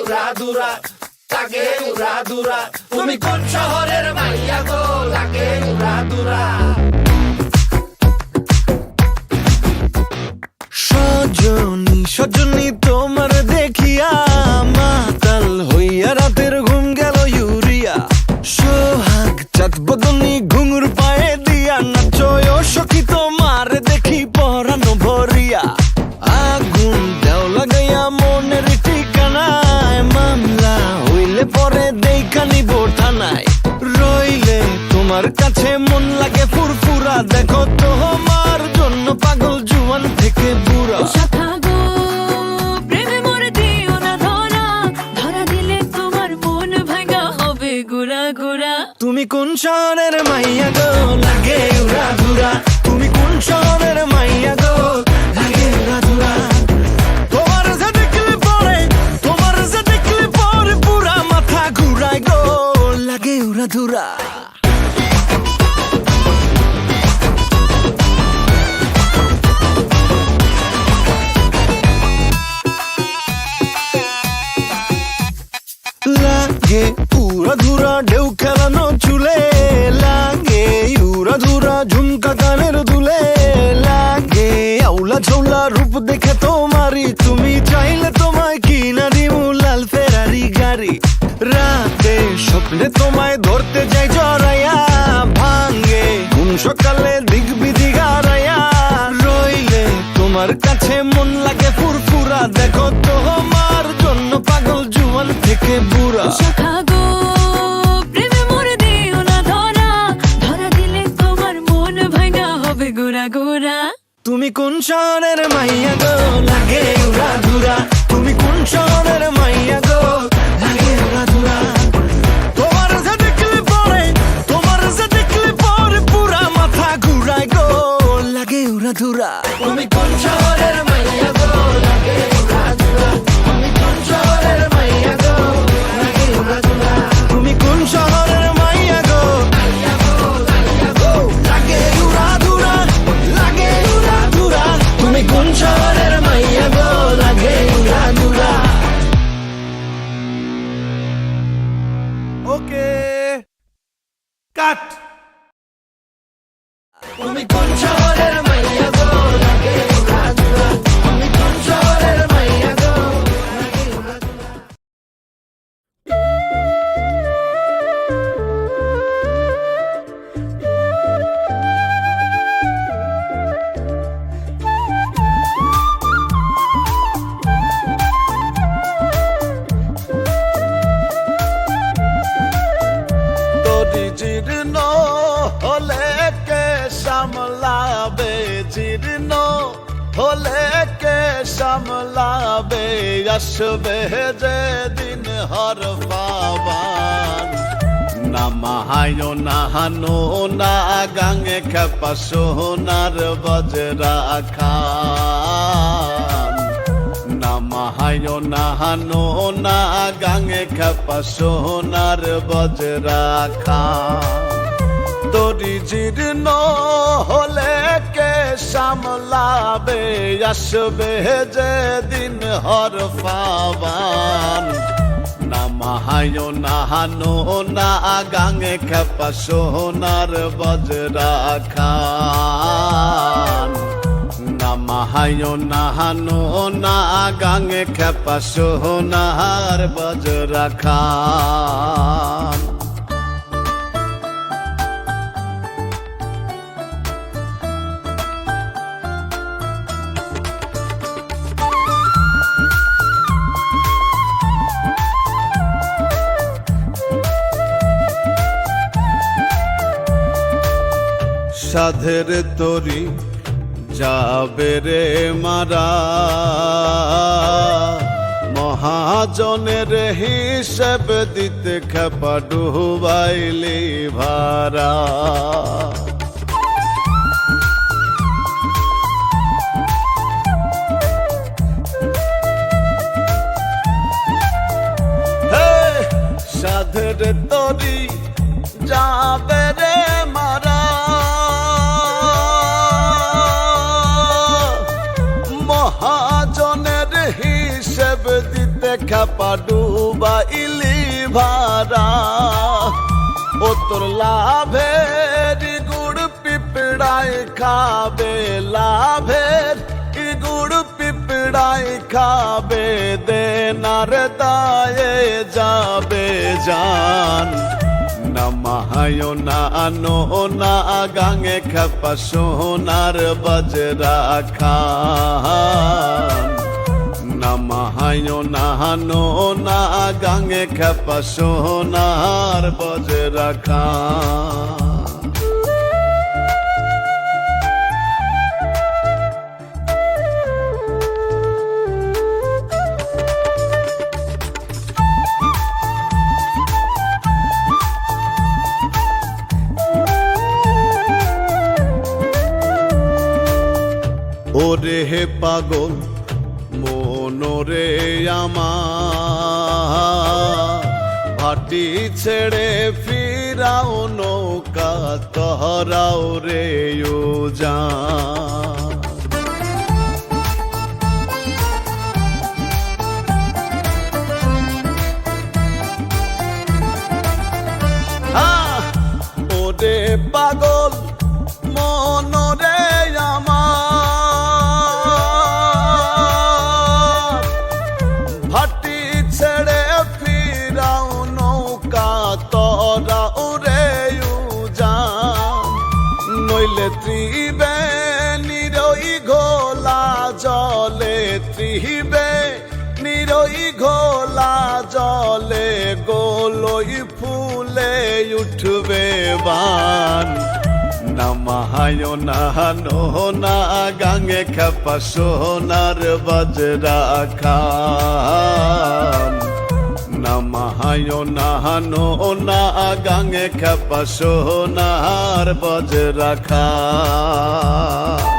উড়াধুরা, লাগে উড়াধুরা। তুমি কোন শহরের মাইয়া গো, লাগে উড়াধুরা। সজনী সজনী তোমার দেখিয়া মাতাল হইয়া রাতের ঘুম গেল ইউরিয়া। সোহাগ চাঁদ বদনী ঘুঙুর পায়ে দিয়া নাচয় সখী তোমার দেখি পরানো ভরিয়া। আগুন দেও লাগাইয়া মনের ঠিকানায়, মামলা হইলে পরে দেখা নিব থানায়। রইলে তোমার কাছে মন লাগে ফুরফুরা, দেখো তোমার জন্য পাগল জুয়ান থেকে বুড়া। শাখা গো প্রেমে মরে দিও না ধরা, ধরা দিলে তোমার মন ভাঙা হবে গুড়া গুড়া। তুমি কোন শহরের মাইয়া গো, লাগে উড়াধুরা। তুমি কোন শহরের মাইয়া গো, লাগে উড়াধুরা। তোমার যে দেখলে পরে, তোমার যে দেখলে পরে পুরা মাথা ঘুরায় গো, লাগে উড়াধুরা। লাগে উড়াধুরা ঢেউ খেলানো চুলে, লাগে উড়াধুরা ঝুমকা কানের দুলে, লাগে আউলা ঝৌলা রূপ দেখে তোমারই, তুমি চাইলে তোমায় কিনা দিমু লাল ফেরারি গাড়ি। রাতে স্বপ্নে তোমায় ধরতে যাই জড়াইয়া, ভাঙ্গে কোন সকালে দিক বিধি গারাইয়া। রইলে তোমার কাছে মন লাগে ফুরফুরা, দেখো তোমার জন্য পাগল জুয়ান থেকে বুড়া। শাখা গো প্রেমে মরে দিও না ধরা, ধরা দিলে তোমার মন ভাঙা হবে গুড়া গুড়া। তুমি কোন শহরের মাইয়া গো, লাগে উড়াধুরা। তুমি কোন শহরের মাইয়া গো, লাগে উড়াধুরা। তোমার যে দেখলে পরে, তোমার যে দেখলে পরে পুরা মাথা ঘুরায় গো, লাগে উড়াধুরা। তুমি কোন শহরের মাইয়া গো, লাগে উড়াধুরা। তুমি কোন শহরের মাইয়া গো, লাগে উড়াধুরা। তুমি কোন শহরের মাইয়া গো, মাইয়া গো, মাইয়া গো, লাগে উড়াধুরা, লাগে উড়াধুরা। তুমি কোন শহরের মাইয়া গো, লাগে উড়াধুরা। ওকে কাট। তুমি কোন শহরের মাইয়া গো, লাগে উড়াধুরা। তুমি কোন শহরের মাইয়া গো, লাগে উড়াধুরা। তোরি জীর্ণ হলে কে সামলাবে, জীর্ণ হলে কে সামলাবে, আসবে যে দিন হর পাবান। না মাহায় না হানো না গাঙে খেপা সোনার বজরা খান। না মাহায় না হানো না গাঙে খেপা সোনার বজরা খান। তোরি জীর্ণ হলে কে সামলাবে, আসবে যে দিন হর পাবান। না মাহায় না হানো না গাঙে খেপা সোনার বজরা খান। না মাহায় না হানো না গাঙে খেপা সোনার বজরা খান। সাধের তরি যাবে রে মারা, মহাজনের হিসেব দিতে খেপা ডুবাইলি ভারা। সাধের তরি যাবে রে মারা, মহাজনের হিসেব দিতে খেপা ডুবাইলি ভাড়া ও তোর লাভের গুড় পিঁপড়ায় খাবে লাভের গুড় পিঁপড়ায় খাবে দেনার দায়ে যাবে জান নামায় না নো না গাঙে খেপা সোনার বজরা খান নামায় না নো না গাঙে খেপা সোনার বজরা খান ওরে হে পাগল মনোরে আমার ভাটি ছেড়ে ফিরাও নৌকা তহরাও রে ও জান ওরে পাগল মনোরে আমার ভাটি ছেড়ে ফিরাও নৌকা তোরা উড়ে যান নইলে ত্রিবে নিরই ঘোলা জলে ত্রিবে নিরই ঘোলা জলে গোলই ফুলে উঠবে বান নামায় না নো না গাঙে খেপা সোনার বজরা খান নামায় না নো না গাঙে খেপা সোনার বজরা খান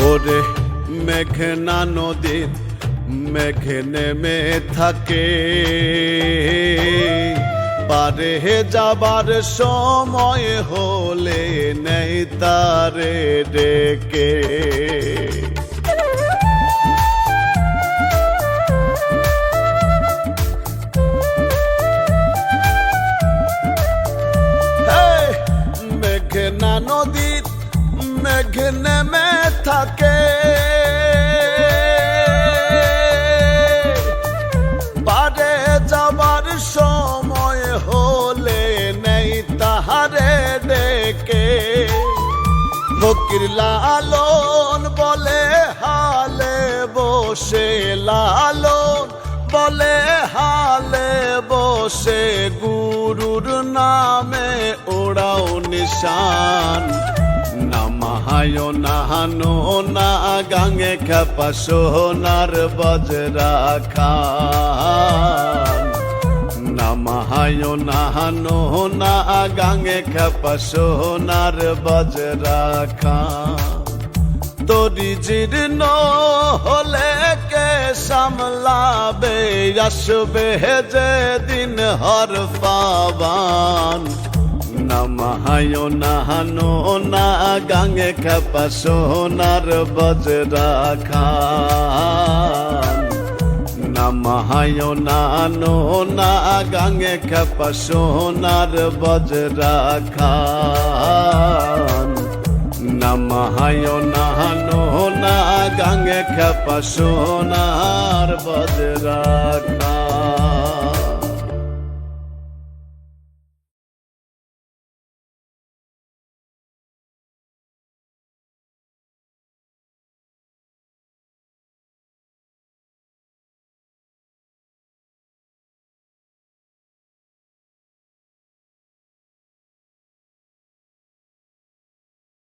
ওরে মেঘনা নদীর মেঘ নেমে থাকে পারে যাবার সময় হলে নেই তারে ডেকে মেঘনা নদীর মেঘ নেমে থাকে পারে যাবার সময় হলে নেই তাহারে ডেকে ফকির লালন বলে হালে বসে লালন বলে হালে বসে গুরুর নামে ওড়াও নিশান নামায় না নো না গাঙে খেপা সোনার বজরা খান নামায় না নো না গাঙে খেপা সোনার বজরা খান তোরি জীর্ণ হলে কে সামলাবে আসবে যে দিন হর পাবান নামায় না নো না গাঙে খেপা সোনার বজরা খান নামায় না নো না গাঙে খেপা সোনার বজরা খান নামায় না নো না গাঙে খেপা সোনার বজরা